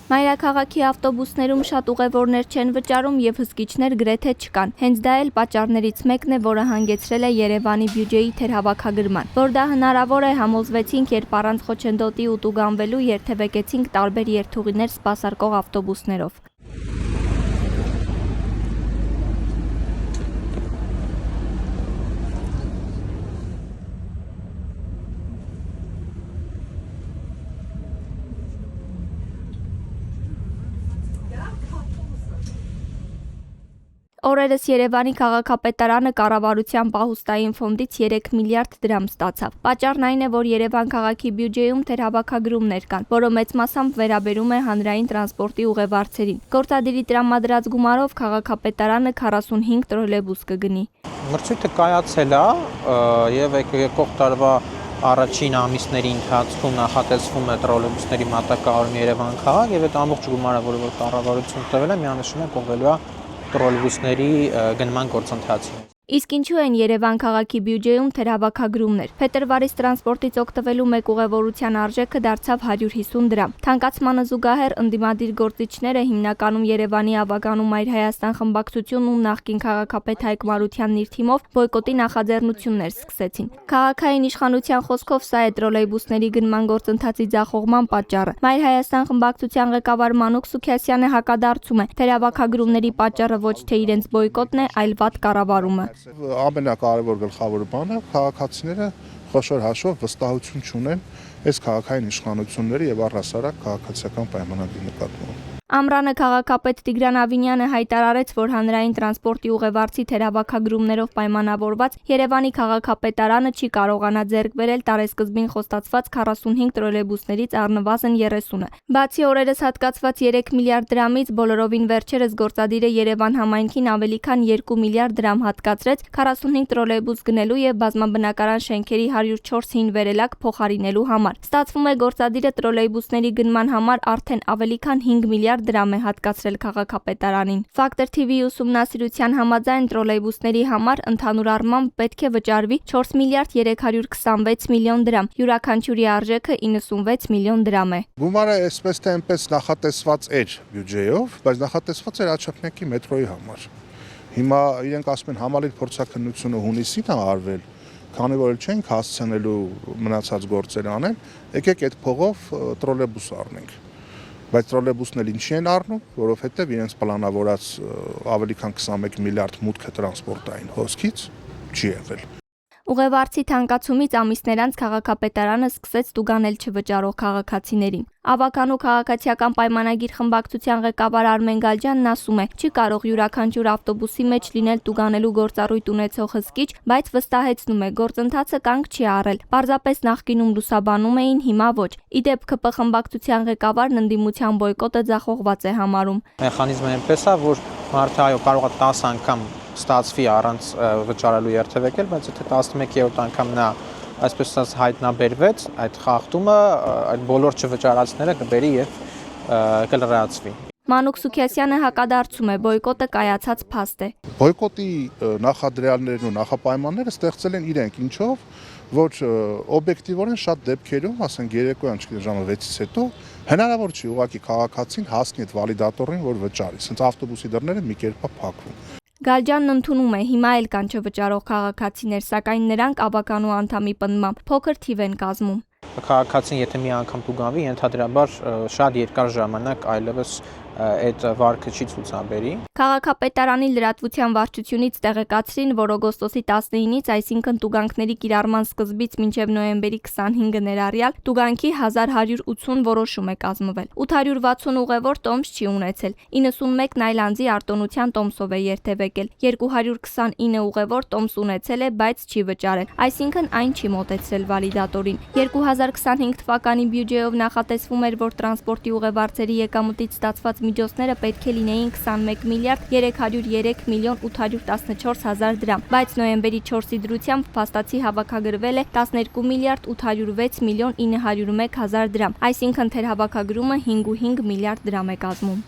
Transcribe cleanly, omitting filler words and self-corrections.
Մայրաքաղաքի ավտոբուսներում շատ ուղևորներ չեն վճարում եւ հսկիչներ գրեթե չկան։ Հենց դա էլ պատճառներից մեկն է, որը հանգեցրել է Երևանի բյուջեի թերհավաքագրման։ Որ դա հնարավոր է, համոզվեցինք, երբ առանց խոչընդոտի ու տուգանվելու երթևեկեցինք տարբեր երթուղիներ սպասարկող ավտոբուսներով։ Օրերս Երևանի քաղաքապետարանը կառավարության պահուստային ֆոնդից 3 միլիարդ դրամ ստացավ։ Պատճառն այն է, որ Երևան քաղաքի բյուջեում թերհավաքագրումներ կան, որը մեծ մասամբ վերաբերում է հանրային տրանսպորտի ուղևորներին։ Գործադիրի տրամադրած գումարով քաղաքապետարանը 45 տրոլեյբուս կգնի։ Մրցույթը կայացել է եւ եկող տարվա առաջին ամիսների ընթացքում նախատեսվում է տրոլեյբուսների մատակարարում Երևան քաղաք եւ այդ ամբողջ գումարը, որը կառավարությունը տվել է, միանշանակ ուղղելու է տրոլեյբուսների գնման գործընթացին։ Իսկ ինչու են Երևան քաղաքի բյուջեում թերհավաքագրումներ։ Փետրվարից տրանսպորտից օգտվելու մեկ ուղևորության արժեքը դարձավ 150 դրամ։ Թանկացմանը զուգահեռ ընդդիմադիր գործիչները, հիմնականում Երևանի ավագանու Մայր Հայաստան խմբակցությունն ու նախկին քաղաքապետ Հայկ Մարությանն իր թիմով բոյկոտի նախաձեռնություններ սկսեցին։ Քաղաքային իշխանության խոսքով սա է տրոլեյբուսների գնման գործընթացի ձախողման պատճառը։ Մայր Հայաստան խմբակցության ղեկավար Մանուկ Սուքիասյանը հակադարձում է, թերհավաքագրումների պատճառը ոչ թե իրենց բոյկոտն է, այլ վատ կառավարումը։ Ամենակարևոր գլխավոր բանը քաղաքացիները խոշոր հաշվով վստահություն չունեն այս քաղաքային իշխանությունների եւ առհասարակ քաղաքացիական պայմանագրի նկատմամբ։ Ամռանը քաղաքապետ Տիգրան Ավինյանը հայտարարեց, որ հանրային տրանսպորտի ուղևորցի թերհավաքագրումներով պայմանավորված Երևանի քաղաքապետարանը չի կարողանա ձեռք բերել տարեսկզբին խոստացված 45 տրոլեյբուսներից առնվազն 30-ը։ Բացի օրերս հատկացված 3 միլիարդ դրամից, բոլորովին վերջերս գործադիրը Երևան համայնքին ավելի քան 2 միլիարդ դրամ հատկացրեց 45 տրոլեյբուս գնելու եւ բազմաբնակարան շենքերի 104 հին վերելակ փոխարինելու համար։ Ստացվում է, գործադիրը տրոլեյբուսների գնման համար արդեն ավելի քան 5 միլիարդ դրամ է հատկացրել քաղաքապետարանին։ Factor TV ուսումնասիրության համաձայն տրոլեյբուսների համար ընդհանուր առմամբ պետք է վճարվի 4 միլիարդ 326 միլիոն դրամ։ Յուրաքանչյուրի արժեքը 96 միլիոն դրամ է։ Գումարը այսպես թե այնպես նախատեսված էր բյուջեով, բայց նախատեսված էր Աչափնյակի մետրոյի համար։ Հիմա իրենք ասում են համալիր փորձաքննությունը հունիսին է արվել, քանի որ չենք հասցնելու մնացած գործեր անել, եկեք այդ փողով տրոլեյբուս առնենք։ Բայց տրոլեյբուսն էլ ինչի են առնում, որովհետև իրենց պլանավորած ավելի քան 21 միլիարդ մուտքը տրանսպորտային հոսքից չի եղել։ Ուղևորցի թանկացումից ամիսներ անց քաղաքապետարանը սկսեց տուգանել չվճարող քաղաքացիներին։ Ավականու քաղաքացիական պայմանագիր խմբակցության ղեկավար Արմեն Գալջյանն ասում է, չի կարող յուրաքանչյուր ավտոբուսի մեջ լինել տուգանելու գործառույթ ունեցող հսկիչ, բայց վստահեցնում է, գործընթացը կանգ չի առել։ Պարզապես նախկինում լուսաբանում էին, հիմա ոչ։ Իդեպ ՔՊ խմբակցության ղեկավարն ընդդիմության բոյկոտը ձախողված է համարում։ Մեխանիզմը այնպես է, որ մարդը կարող է 10 անգամ ստացվի առանց վճարելու երթևեկել, բայց եթե 11-րդ անգամ նա այսպես ասած հայտնաբերվեց, այդ խախտումը այդ բոլոր չվճարածները կբերի եւ կլրացվի։ Մանուկ Սուքիասյանը հակադարձում է, բոյկոտը կայացած փաստ է։ Բոյկոտի նախադրյալներն ու նախապայմանները ստեղծել են իրենք, ինչով որ օբյեկտիվորեն շատ դեպքերում, ասենք երեկոյան ժամը 6-ից հետո հնարավոր չի ուղղակի քաղաքացին հասնի այդ վալիդատորին, որ վճարի, ասենց ավտոբուսի դռները մի կերպ փակվում։ Գալջյանն ընդունում է, հիմա էլ կան չվճարող քաղաքացիներ, սակայն նրանք ավականու անդամի պնդմամբ փոքր թիվ են կազմում։ Քաղաքացին եթե մի անգամ տուգանվի, ենթադրաբար շատ երկար ժամանակ այլևս այդ վարկը չի ցուցաբերի։ Քաղաքապետարանի լրատվության վարչությունից տեղեկացրին, որ օգոստոսի 19-ից, այսինքն տուգանքների կիրառման սկզբից մինչև նոյեմբերի 25-ը ներառյալ, տուգանքի 1180 որոշում է կազմվել։ 860 ուղևոր տոմս չի ունեցել, 91-ն այլ անձի արտոնության տոմսով է երթևեկել, 229 ուղևոր տոմս ունեցել է, բայց չի վճարել, այսինքն այն չի մոտեցրել վալիդատորին։ 2025 թվականի բյուջեով նախատեսվում էր, որ տրանսպորտի ուղևորների եկամուտից ստացված միջոցները պետք է լինեին 21 միլիարդ 303 միլիոն 814 հազար դրամ, բայց նոյեմբերի 4-ի դրությամբ փաստացի հավաքագրվել է 12 միլիարդ 806 միլիոն 901 հազար դրամ, այսինքն թերհավաքագրումը 5.5 միլիարդ դրամ է կազմում։